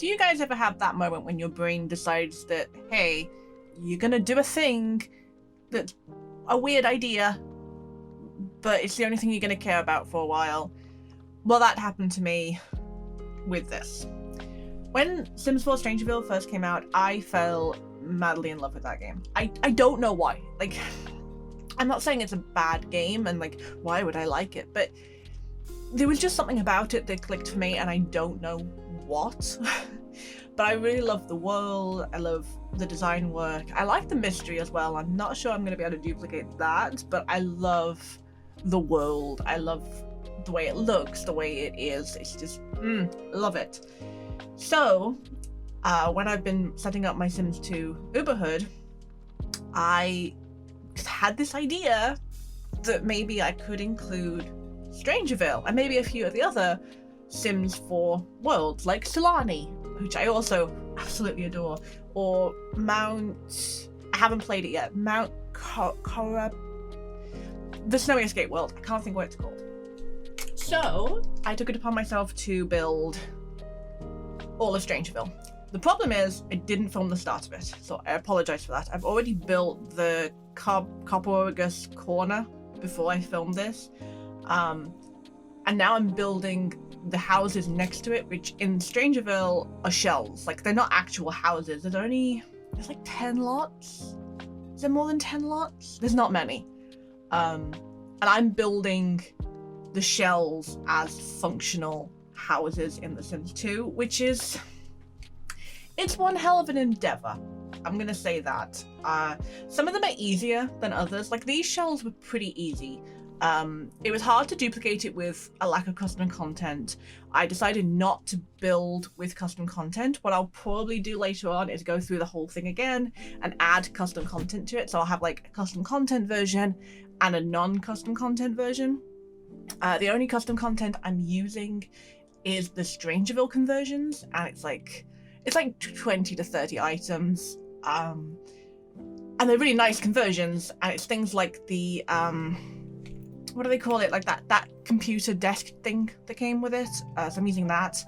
do you guys ever have that moment when your brain decides that, hey, you're gonna do a thing that's a weird idea, but it's the only thing you're gonna care about for a while? Well, that happened to me with this. When Sims 4 Strangerville first came out, I fell madly in love with that game. I don't know why. Like, I'm not saying it's a bad game and like, why would I like it? But there was just something about it that clicked for me, and I don't know what. But I really love the world. I love the design work. I like the mystery as well. I'm not sure I'm going to be able to duplicate that, but I love the world. I love the way it looks, the way it is. It's just, love it. So, when I've been setting up my Sims 2 Uberhood, I had this idea that maybe I could include Strangerville and maybe a few of the other Sims 4 worlds, like Solani, which I also absolutely adore, or Mount... I haven't played it yet. Mount the Snowy Escape world. I can't think what it's called. So, I took it upon myself to build all of Strangerville. The problem is, I didn't film the start of it, so I apologize for that. I've already built the Carpophagous corner before I filmed this, and now I'm building the houses next to it, which in Strangerville are shells. Like, they're not actual houses. There's like 10 lots? Is there more than 10 lots? There's not many. And I'm building the shells as functional houses in The Sims 2, which is... it's one hell of an endeavor. I'm gonna say that. Some of them are easier than others. Like, these shells were pretty easy. It was hard to duplicate it with a lack of custom content. I decided not to build with custom content. What I'll probably do later on is go through the whole thing again and add custom content to it. So I'll have like a custom content version and a non-custom content version. The only custom content I'm using is the Strangerville conversions, and it's like 20 to 30 items. And they're really nice conversions, and it's things like the what do they call it, like that computer desk thing that came with it. So I'm using that,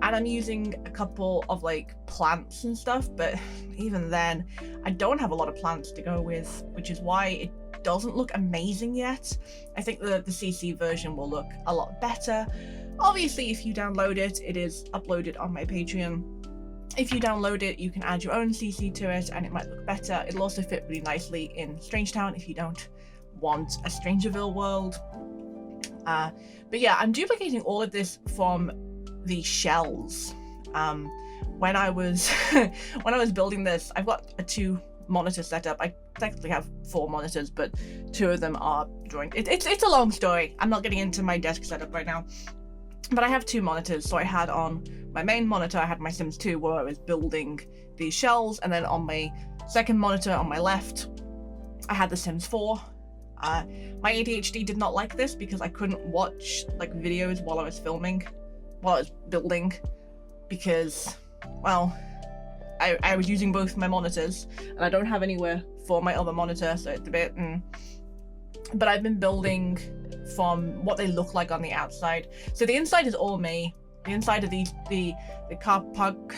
and I'm using a couple of like plants and stuff, but even then I don't have a lot of plants to go with, which is why it doesn't look amazing yet. I think the CC version will look a lot better. Obviously, if you download it, it is uploaded on my Patreon. If you download it, you can add your own CC to it, and it might look better. It'll also fit really nicely in Strangetown if you don't want a Strangerville world. But yeah, I'm duplicating all of this from the shells. When I was building this, I've got a 2-monitor setup. I technically have 4 monitors, but 2 of them are drawing. It's a long story. I'm not getting into my desk setup right now. But I have 2 monitors, so I had on my main monitor, I had my Sims 2 where I was building these shells, and then on my second monitor on my left, I had the Sims 4. My ADHD did not like this because I couldn't watch like videos while I was filming, while I was building, because, well, I was using both my monitors, and I don't have anywhere for my other monitor, so it's a bit, But I've been building from what they look like on the outside. So the inside is all me. The inside of the Carpog...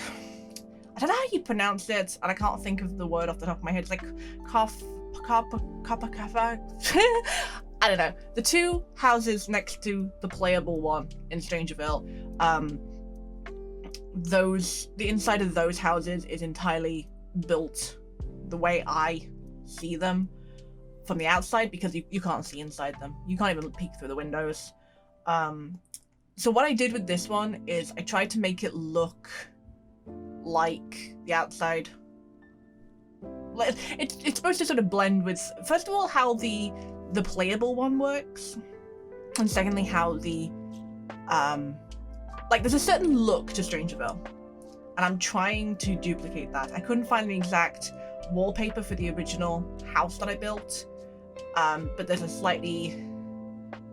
I don't know how you pronounce it, and I can't think of the word off the top of my head. It's like Carpophagous. I don't know. The 2 houses next to the playable one in Strangerville, the inside of those houses is entirely built the way I see them from the outside, because you can't see inside them. You can't even peek through the windows. So what I did with this one is I tried to make it look like the outside. It's supposed to sort of blend with, first of all, how the playable one works, and secondly, how the like, there's a certain look to Strangerville, and I'm trying to duplicate that. I couldn't find the exact wallpaper for the original house that I built, but there's a slightly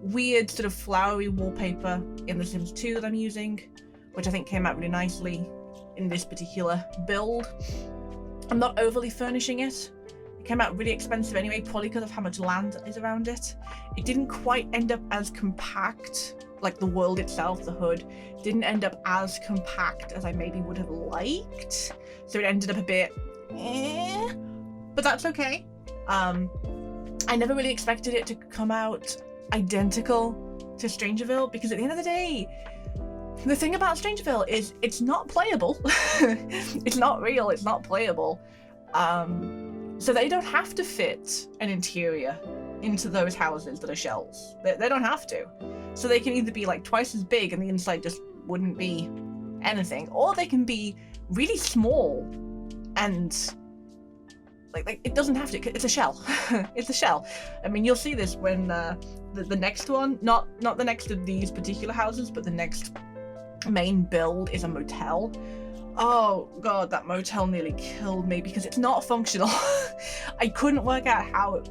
weird sort of flowery wallpaper in The Sims 2 that I'm using, which I think came out really nicely in this particular build. I'm not overly furnishing it. It came out really expensive anyway, probably because of how much land is around it. It didn't quite end up as compact like the world itself, the hood, didn't end up as compact as I maybe would have liked. So it ended up a bit but that's okay. I never really expected it to come out identical to Strangerville, because at the end of the day, the thing about Strangerville is it's not playable. It's not real, it's not playable. So they don't have to fit an interior into those houses that are shells. They don't have to. So they can either be like twice as big and the inside just wouldn't be anything, or they can be really small and like it doesn't have to. It's a shell. It's a shell. I mean, you'll see this when the next one, not the next of these particular houses, but the next main build is a motel. Oh god, that motel nearly killed me because it's not functional. I couldn't work out how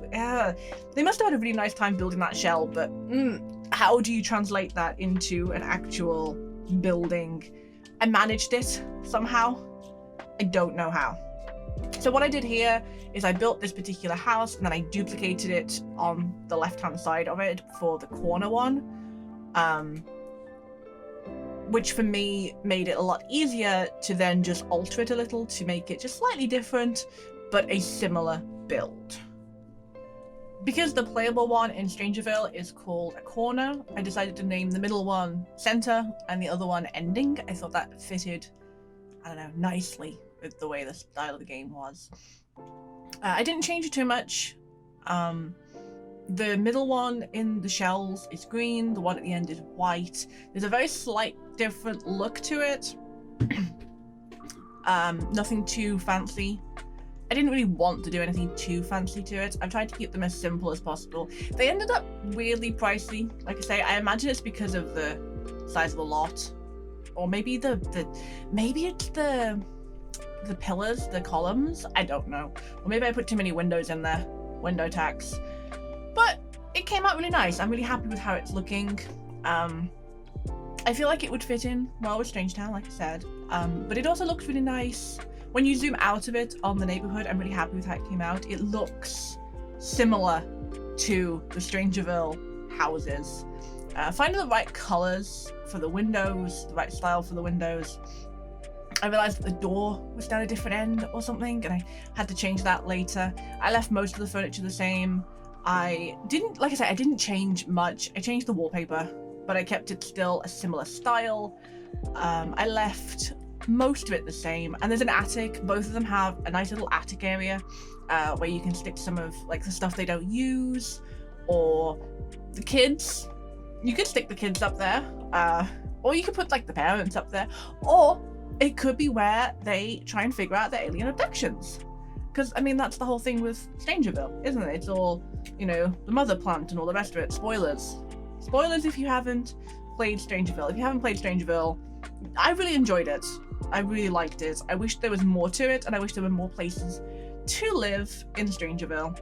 they must have had a really nice time building that shell, but how do you translate that into an actual building? I managed it somehow. I don't know how. So what I did here is I built this particular house and then I duplicated it on the left-hand side of it for the corner one, which for me made it a lot easier to then just alter it a little to make it just slightly different, but a similar build. Because the playable one in Strangerville is called a corner, I decided to name the middle one Center and the other one Ending. I thought that fitted, I don't know, nicely with the way the style of the game was. I didn't change it too much. The middle one in the shells is green, the one at the end is white. There's a very slight different look to it. Nothing too fancy. I didn't really want to do anything too fancy to it. I've tried to keep them as simple as possible. They ended up weirdly pricey. Like I say, I imagine it's because of the size of the lot. Or maybe maybe it's the pillars, the columns, I don't know. Or maybe I put too many windows in there, window tax. But it came out really nice. I'm really happy with how it's looking. I feel like it would fit in well with Strangetown, like I said. But it also looks really nice. When you zoom out of it on the neighborhood, I'm really happy with how it came out. It looks similar to the Strangerville houses. Finding the right colors for the windows, the right style for the windows. I realized that the door was down a different end or something, and I had to change that later. I left most of the furniture the same. I didn't change much. I changed the wallpaper, but I kept it still a similar style. I left most of it the same, and there's an attic. Both of them have a nice little attic area where you can stick some of like the stuff they don't use, or the kids. You could stick the kids up there, or you could put like the parents up there, or it could be where they try and figure out their alien abductions. Because, I mean, that's the whole thing with Strangerville, isn't it? It's all, you know, the mother plant and all the rest of it. Spoilers. Spoilers if you haven't played Strangerville. If you haven't played Strangerville, I really enjoyed it. I really liked it. I wish there was more to it, and I wish there were more places to live in Strangerville.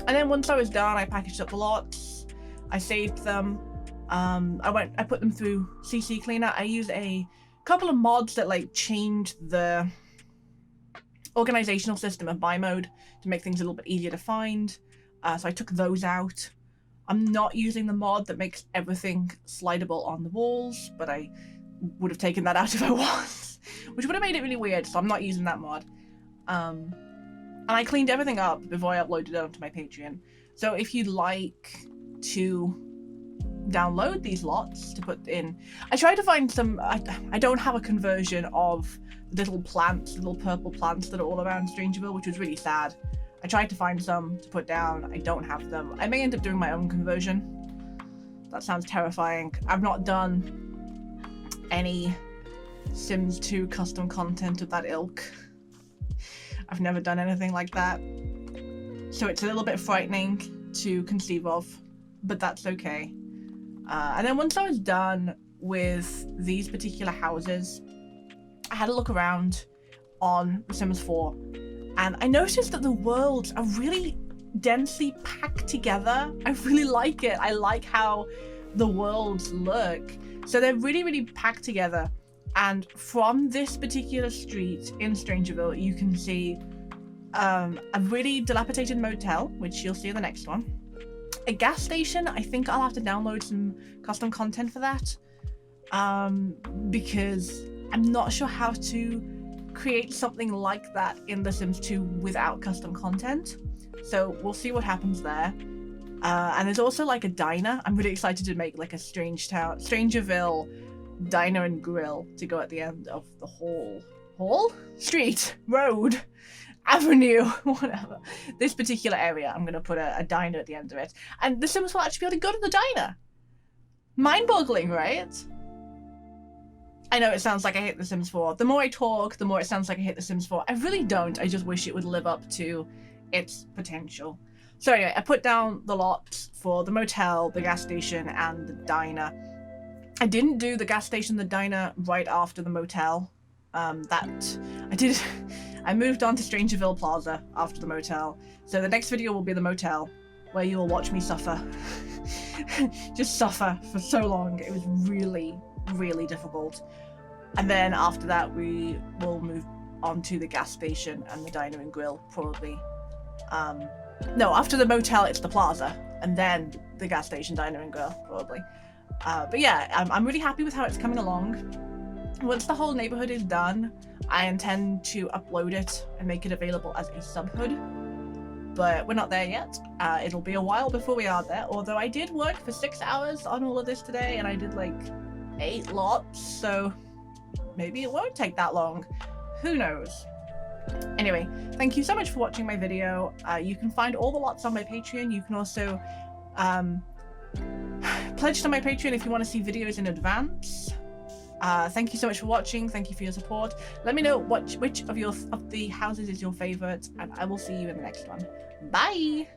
And then once I was done, I packaged up the lots. I saved them. I put them through CC Cleaner. I used a couple of mods that like changed the organizational system of buy mode to make things a little bit easier to find. So I took those out. I'm not using the mod that makes everything slidable on the walls, but I would have taken that out if I was, which would have made it really weird, so I'm not using that mod. And I cleaned everything up before I uploaded it onto my Patreon. So if you'd like to download these lots to put in, I tried to find some. I don't have a conversion of little plants, little purple plants that are all around Strangerville, which was really sad. I tried to find some to put down. I don't have them. I may end up doing my own conversion. That sounds terrifying. I've not done any Sims 2 custom content of that ilk. I've never done anything like that. So it's a little bit frightening to conceive of, but that's okay. And then once I was done with these particular houses, I had a look around on The Sims 4, and I noticed that the worlds are really densely packed together. I really like it. I like how the worlds look. So they're really, really packed together. And from this particular street in Strangerville, you can see a really dilapidated motel, which you'll see in the next one. a gas station, I think I'll have to download some custom content for that. Because I'm not sure how to create something like that in The Sims 2 without custom content. So we'll see what happens there. And there's also like a diner. I'm really excited to make like a Strangerville diner and grill to go at the end of the street, road, avenue, whatever. This particular area, I'm gonna put a diner at the end of it. And the Sims will actually be able to go to the diner. Mind-boggling, right? I know it sounds like I hate The Sims 4. The more I talk, the more it sounds like I hate The Sims 4. I really don't. I just wish it would live up to its potential. So anyway, I put down the lots for the motel, the gas station, and the diner. I didn't do the gas station, the diner right after the motel. I moved on to Strangerville Plaza after the motel. So the next video will be the motel, where you will watch me suffer. Just suffer for so long. It was really, really difficult. And then after that, we will move on to the gas station and the diner and grill, probably. No, after the motel, it's the plaza, and then the gas station, diner and grill, probably. But yeah, I'm really happy with how it's coming along. Once the whole neighborhood is done, I intend to upload it and make it available as a subhood. But we're not there yet. It'll be a while before we are there, although I did work for 6 hours on all of this today, and I did like 8 lots, so maybe it won't take that long. Who knows? Anyway, thank you so much for watching my video. You can find all the lots on my Patreon. You can also pledge to my Patreon if you want to see videos in advance. Thank you so much for watching. Thank you for your support. Let me know which of the houses is your favorite, and I will see you in the next one. Bye!